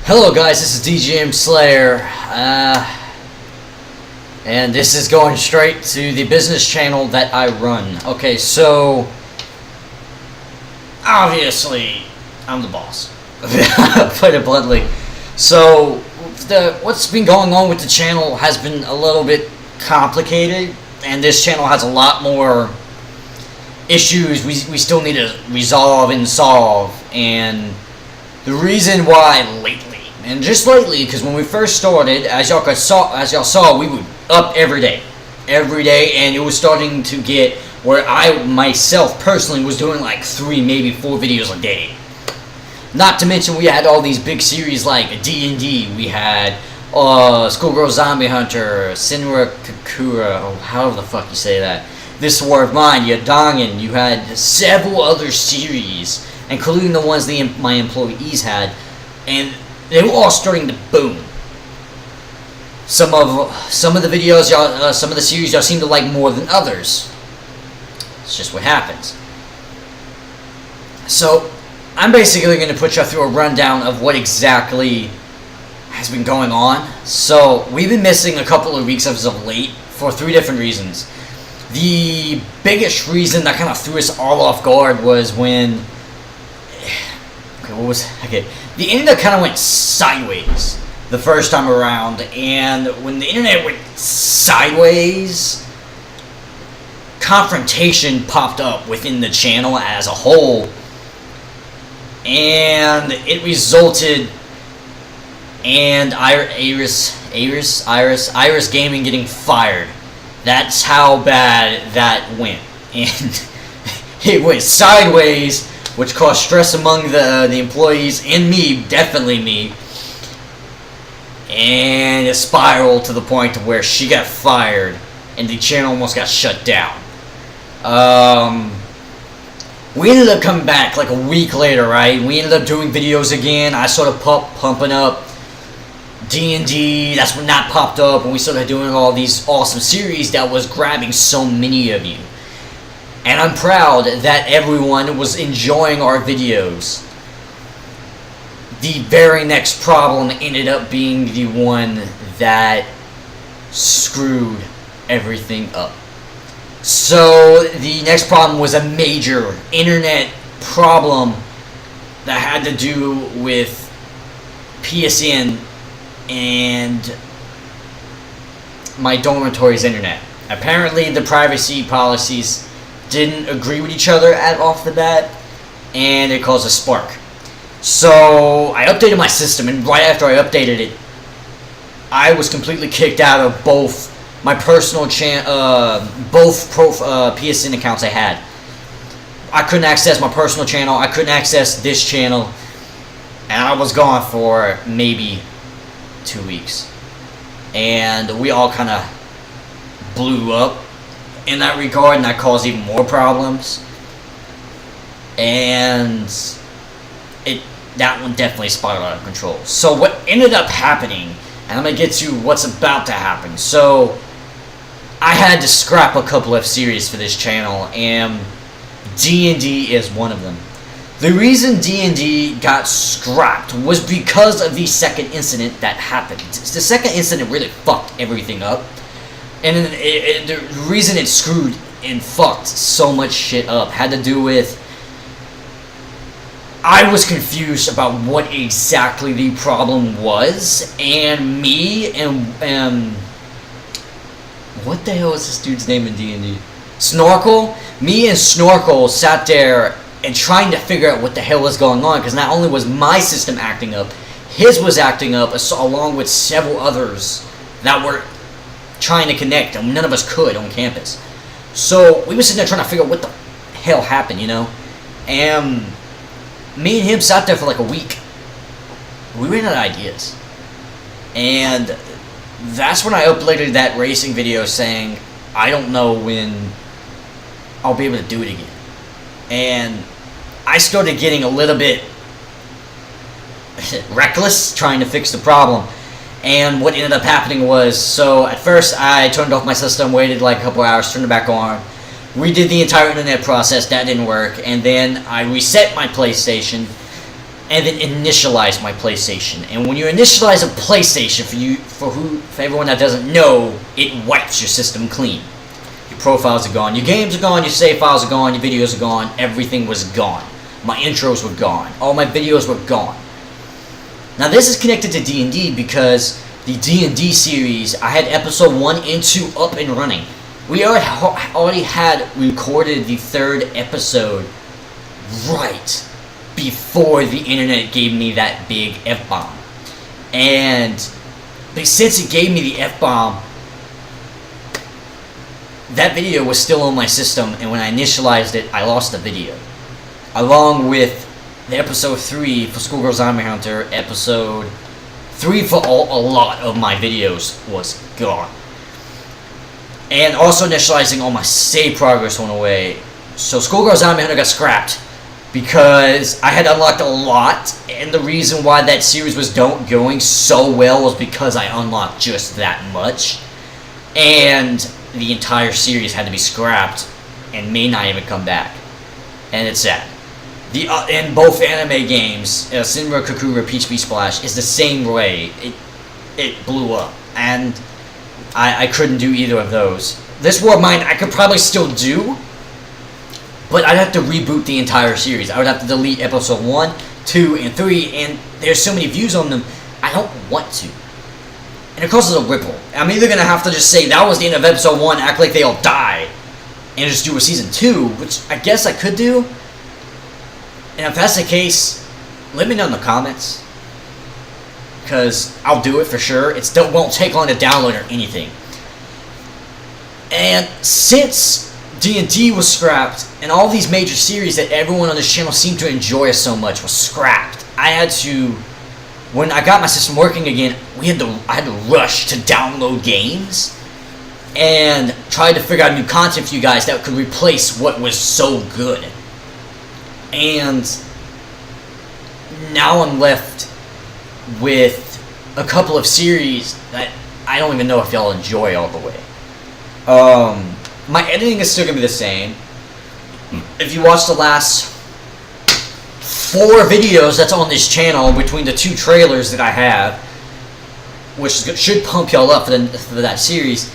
Hello guys, this is DGM Slayer, and this is going straight to the business channel that I run. Okay, so obviously I'm the boss, put it bluntly. So what's been going on with the channel has been a little bit complicated, and this channel has a lot more issues we still need to resolve and solve. And the reason why lately, and just lately, because when we first started, as y'all saw, we would up every day, and it was starting to get where I myself personally was doing like 3, maybe 4 videos a day. Not to mention we had all these big series like D&D. We had Schoolgirl Zombie Hunter, Senra Kakura, or however the fuck you say that. This War of Mine, Yadongan. You had several other series, including the ones my employees had, and they were all starting to boom. Some of the videos, some of the series y'all seem to like more than others. It's just what happens. So I'm basically going to put you through a rundown of what exactly has been going on. So we've been missing a couple of weeks as of late for 3 different reasons. The biggest reason that kind of threw us all off guard was when the internet kind of went sideways the first time around, and when the internet went sideways, confrontation popped up within the channel as a whole, and it resulted in Iris Gaming getting fired. That's how bad that went, and it went sideways, which caused stress among the employees and me, definitely me, and it spiraled to the point to where she got fired and the channel almost got shut down. We ended up coming back like a week later, right? We ended up doing videos again. I started pumping up D&D. That's when that popped up, and we started doing all these awesome series that was grabbing so many of you. And I'm proud that everyone was enjoying our videos. The very next problem ended up being the one that screwed everything up. So the next problem was a major internet problem that had to do with PSN and my dormitory's internet. Apparently the privacy policies didn't agree with each other off the bat, and it caused a spark. So I updated my system, and right after I updated it, I was completely kicked out of both my personal PSN accounts I had. I couldn't access my personal channel, I couldn't access this channel, and I was gone for maybe 2 weeks. And we all kind of blew up in that regard, and that caused even more problems. And that one definitely spiraled out of control. So what ended up happening, and I'm going to get to what's about to happen. So I had to scrap a couple of series for this channel, and D&D is one of them. The reason D&D got scrapped was because of the second incident that happened. The second incident really fucked everything up. And the reason it screwed and fucked so much shit up had to do with I was confused about what exactly the problem was, and me and what the hell is this dude's name in D&D? Snorkel? Me and Snorkel sat there and trying to figure out what the hell was going on, because not only was my system acting up, his was acting up along with several others that were trying to connect, and none of us could on campus. So we were sitting there trying to figure out what the hell happened, you know? And me and him sat there for like a week. We ran out of ideas. And that's when I uploaded that racing video saying, I don't know when I'll be able to do it again. And I started getting a little bit reckless trying to fix the problem. And what ended up happening was, so at first I turned off my system, waited like a couple hours, turned it back on, redid the entire internet process. That didn't work. And then I reset my PlayStation, and then initialize my PlayStation. And when you initialize a PlayStation, for everyone that doesn't know, it wipes your system clean. Your profiles are gone, your games are gone, your save files are gone, your videos are gone, everything was gone. My intros were gone, all my videos were gone. Now this is connected to D&D because the D&D series, I had episode 1 and 2 up and running. We already had recorded the 3rd episode right before the internet gave me that big F-bomb. But since it gave me the F-bomb, that video was still on my system, and when I initialized it, I lost the video. Along with the episode 3 for Schoolgirl Zombie Hunter, episode 3 for a lot of my videos was gone. And also initializing all my save progress went away. So Schoolgirl Zombie Hunter got scrapped because I had unlocked a lot, and the reason why that series was going so well was because I unlocked just that much. And the entire series had to be scrapped and may not even come back. And it's sad. In both anime games, Sinra Kakura Peach Bee Splash is the same way. It blew up, and I couldn't do either of those. This War of Mine I could probably still do, but I'd have to reboot the entire series. I would have to delete episode 1, 2, and 3, and there's so many views on them, I don't want to. And it causes a ripple. I'm either going to have to just say that was the end of episode 1, act like they all died, and just do a season 2, which I guess I could do. And if that's the case, let me know in the comments, because I'll do it for sure. It still won't take long to download or anything. And since D&D was scrapped, and all these major series that everyone on this channel seemed to enjoy so much was scrapped, I had to, when I got my system working again, I had to rush to download games and try to figure out new content for you guys that could replace what was so good. And now I'm left with a couple of series that I don't even know if y'all enjoy all the way. My editing is still going to be the same. If you watch the last 4 videos that's on this channel between the 2 trailers that I have, which should pump y'all up for that series,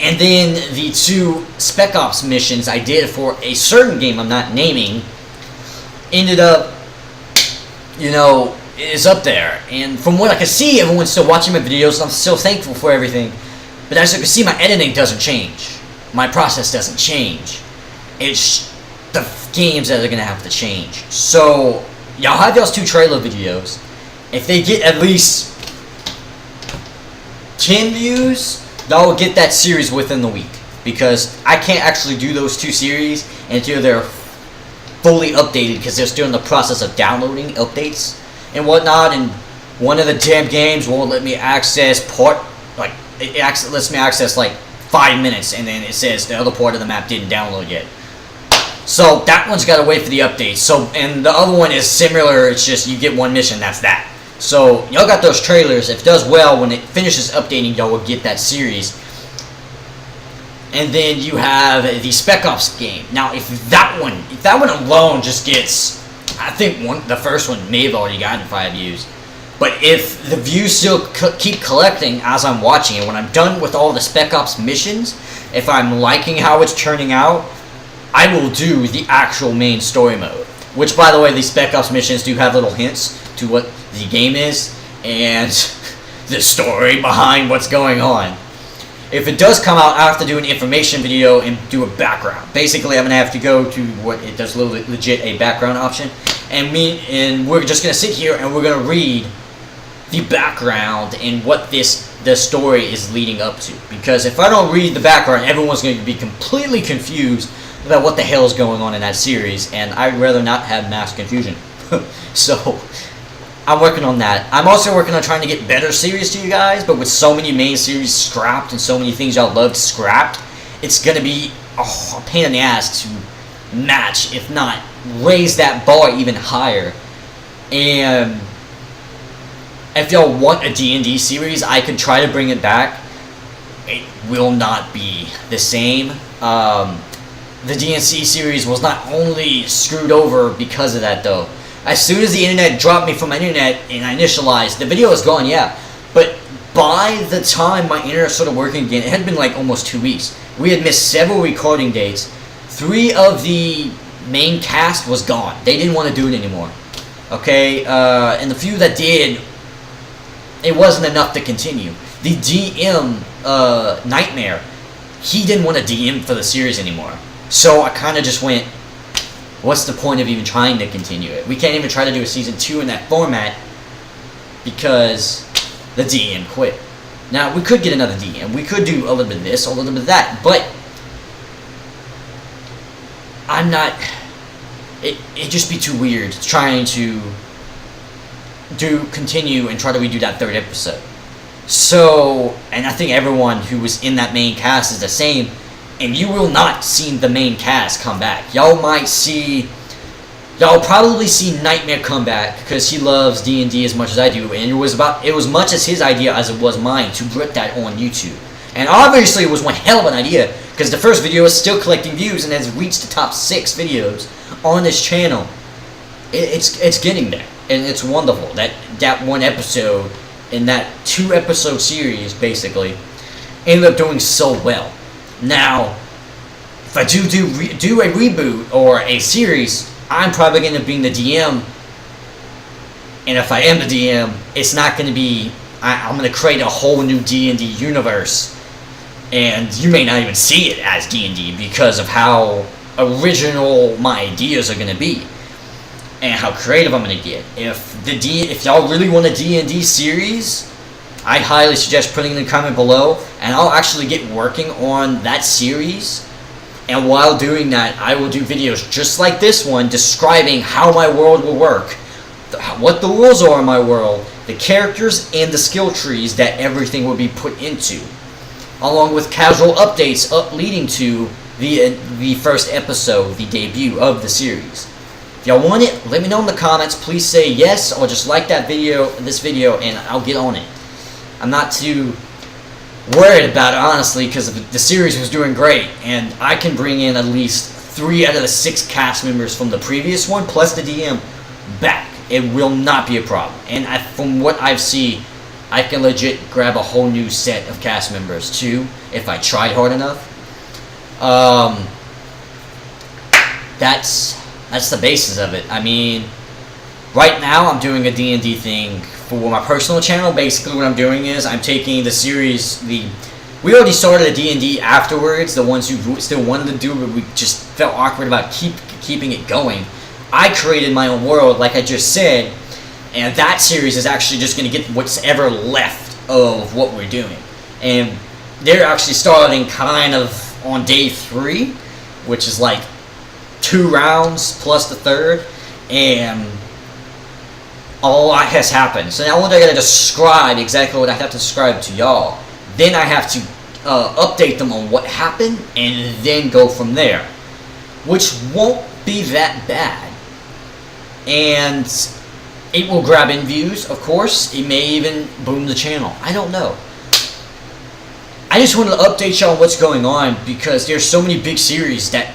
and then the 2 Spec Ops missions I did for a certain game I'm not naming, ended up, is up there. And from what I can see, everyone's still watching my videos, and I'm still thankful for everything. But as you can see, my editing doesn't change. My process doesn't change. It's the games that are going to have to change. So, y'all have y'all's 2 trailer videos. If they get at least 10 views, y'all will get that series within the week. Because I can't actually do those 2 series until they're fully updated, because they're still in the process of downloading updates and whatnot, and one of the damn games won't let me access it lets me access like 5 minutes, and then it says the other part of the map didn't download yet. So that one's got to wait for the update. So, and the other one is similar, it's just you get 1 mission, that's that. So y'all got those trailers. If it does well, when it finishes updating, y'all will get that series. And then you have the Spec Ops game. Now, if that one alone just gets, I think the first one may have already gotten 5 views. But if the views still keep collecting as I'm watching it, when I'm done with all the Spec Ops missions, if I'm liking how it's turning out, I will do the actual main story mode. Which, by the way, these Spec Ops missions do have little hints to what the game is and the story behind what's going on. If it does come out, I have to do an information video and do a background. Basically, I'm going to have to go to what it does legit a background option. And we're just going to sit here and we're going to read the background and what the story is leading up to. Because if I don't read the background, everyone's going to be completely confused about what the hell is going on in that series. And I'd rather not have mass confusion. So I'm working on that. I'm also working on trying to get better series to you guys, but with so many main series scrapped and so many things y'all loved scrapped, it's going to be a pain in the ass to match, if not raise that bar even higher. And if y'all want a D&D series, I could try to bring it back. It will not be the same. The DNC series was not only screwed over because of that, though. As soon as the internet dropped me from my internet and I initialized, the video was gone, yeah. But by the time my internet started working again, it had been like almost 2 weeks. We had missed several recording dates. 3 of the main cast was gone. They didn't want to do it anymore. Okay, and the few that did, it wasn't enough to continue. The DM, Nightmare, he didn't want to DM for the series anymore. So I kind of just went, what's the point of even trying to continue it? We can't even try to do a season 2 in that format because the DM quit. Now, we could get another DM. We could do a little bit of this, a little bit of that, but I'm not... It'd just be too weird trying to continue and try to redo that 3rd episode. So, and I think everyone who was in that main cast is the same, and you will not see the main cast come back. Y'all probably see Nightmare come back because he loves D&D as much as I do, and it was much as his idea as it was mine to put that on YouTube. And obviously it was one hell of an idea because the first video is still collecting views and has reached the top 6 videos on this channel. It's getting there, and it's wonderful that one episode in that 2-episode series basically ended up doing so well. Now, if I do a reboot or a series, I'm probably going to be the DM, and if I am the DM, it's not going to be, I'm going to create a whole new D&D universe, and you may not even see it as D&D because of how original my ideas are going to be, and how creative I'm going to get. If y'all really want a D&D series, I highly suggest putting it in the comment below, and I'll actually get working on that series. And while doing that, I will do videos just like this one describing how my world will work, what the rules are in my world, the characters, and the skill trees that everything will be put into, along with casual updates leading to the first episode, the debut of the series. If y'all want it, let me know in the comments. Please say yes or just like this video, and I'll get on it. I'm not too worried about it, honestly, because the series was doing great, and I can bring in at least 3 out of the 6 cast members from the previous one, plus the DM, back. It will not be a problem. And from what I've seen, I can legit grab a whole new set of cast members, too, if I tried hard enough. That's the basis of it. I mean, right now I'm doing a D&D thing for my personal channel. Basically what I'm doing is I'm taking the series, we already started a D&D afterwards, the ones who still wanted to do it, but we just felt awkward about keeping it going. I created my own world, like I just said, and that series is actually just going to get what's ever left of what we're doing. And they're actually starting kind of on day 3, which is like 2 rounds plus the 3rd, and a lot has happened. So now only I gotta describe exactly what I have to describe to y'all. Then I have to update them on what happened, and then go from there, which won't be that bad. And it will grab in views, of course. It may even boom the channel. I don't know. I just wanted to update y'all on what's going on because there's so many big series that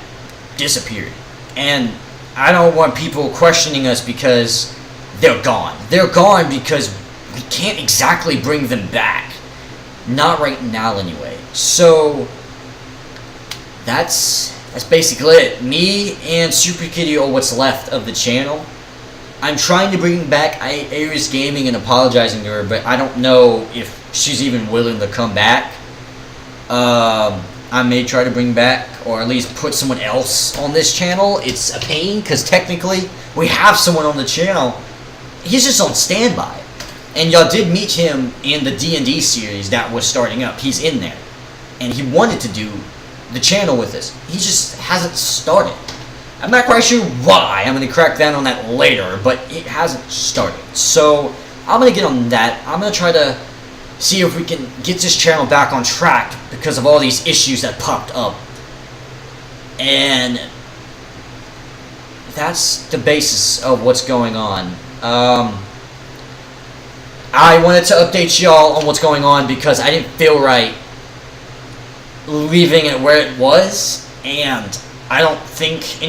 disappeared, and I don't want people questioning us because they're gone. They're gone because we can't exactly bring them back. Not right now, anyway. So that's basically it. Me and Super Kitty are what's left of the channel. I'm trying to bring back Aries Gaming and apologizing to her, but I don't know if she's even willing to come back. I may try to bring back, or at least put someone else on this channel. It's a pain, because technically, we have someone on the channel. He's just on standby. And y'all did meet him in the D&D series that was starting up. He's in there. And he wanted to do the channel with us. He just hasn't started. I'm not quite sure why. I'm going to crack down on that later, but it hasn't started. So, I'm going to get on that. I'm going to try to see if we can get this channel back on track because of all these issues that popped up. And that's the basis of what's going on. I wanted to update y'all on what's going on because I didn't feel right leaving it where it was, and I don't think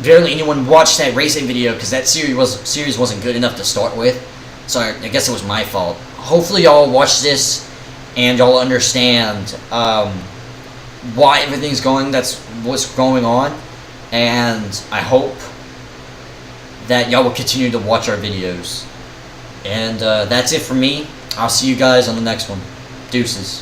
barely anyone watched that racing video because that series wasn't good enough to start with. So I guess it was my fault. Hopefully y'all watch this and y'all understand why everything's what's going on, and I hope that y'all will continue to watch our videos. And that's it for me. I'll see you guys on the next one. Deuces.